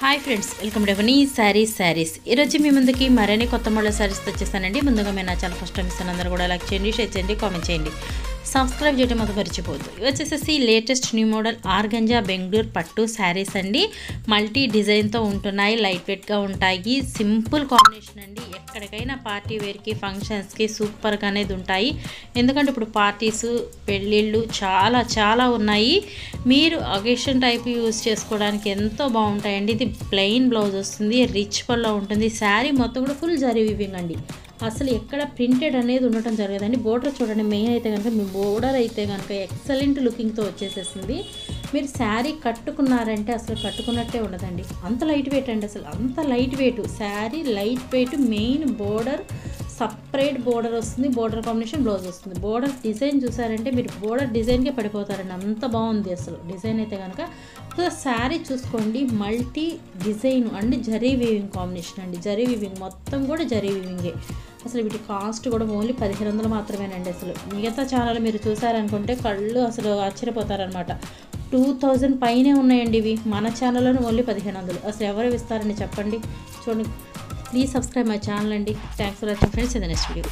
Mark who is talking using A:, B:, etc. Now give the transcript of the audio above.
A: Hi friends, welcome to అవనీ శారీస్. ఈరోజు మీ ముందుకి మరిన్ని కొత్త మోడల్ శారీస్ వచ్చేసానండి. ముందుగా మీరు నా ఛానల్ ఫస్ట్ టైం ఇస్తాను, అందరూ కూడా లైక్ చేయండి, షేర్ చేయండి, కామెంట్ చేయండి, సబ్స్క్రైబ్ చేయడం మాత్రం మర్చిపోవద్దు. ఇవి వచ్చేసి latest new model organza Bengaluru పట్టు శారీస్ అండి. మల్టీ డిజైన్తో ఉంటున్నాయి, లైట్ వెయిట్గా ఉంటాయి, సింపుల్ కాంబినేషన్ అండి. ఎక్కడికైనా పార్టీ వేర్కి ఫంక్షన్స్కి సూపర్గా అనేది ఉంటాయి. ఎందుకంటే ఇప్పుడు పార్టీస్ పెళ్ళిళ్ళు చాలా ఉన్నాయి. మీరు అకేషన్ టైప్ యూజ్ చేసుకోవడానికి ఎంతో బాగుంటాయండి. ఇది ప్లెయిన్ బ్లౌజ్ వస్తుంది, రిచ్ పల్లో ఉంటుంది. శారీ మొత్తం కూడా ఫుల్ జరీ వీవింగ్ అండి. అసలు ఎక్కడ ప్రింటెడ్ అనేది ఉండటం జరగదండి. బోర్డర్ చూడండి, మెయిన్ అయితే కనుక మీ బోర్డర్ అయితే కనుక ఎక్సలెంట్ లుకింగ్తో వచ్చేసేసింది. మీరు శారీ కట్టుకున్నారంటే అసలు కట్టుకున్నట్టే ఉండదండి. అంత లైట్ వెయిట్ అండి, అసలు అంత light weight sari. Light weight, main border separate border వస్తుంది, బోర్డర్ కాంబినేషన్ బ్లౌజ్ వస్తుంది. బోర్డర్ డిజైన్ చూసారంటే మీరు బోర్డర్ డిజైన్కే పడిపోతారండి, అంత బాగుంది అసలు డిజైన్ అయితే కనుక. సో శారీ చూసుకోండి, multi design and zari weaving combination అండి. జరీ వీవింగ్ మొత్తం కూడా జరీ వీవింగే. అసలు వీటి కాస్ట్ కూడా ఓన్లీ 1500 మాత్రమేనండి. అసలు మిగతా ఛానల్ మీరు చూసారనుకుంటే కళ్ళు అసలు ఆశ్చర్యపోతారనమాట. 2000 పైనే ఉన్నాయండి ఇవి. మన ఛానల్లోనే ఓన్లీ 1500. అసలు ఎవరు ఇస్తారండి చెప్పండి. చూడండి, ప్లీజ్ సబ్స్క్రైబ్ మై ఛానల్ అండి. Thanks for watching friends. In the next video.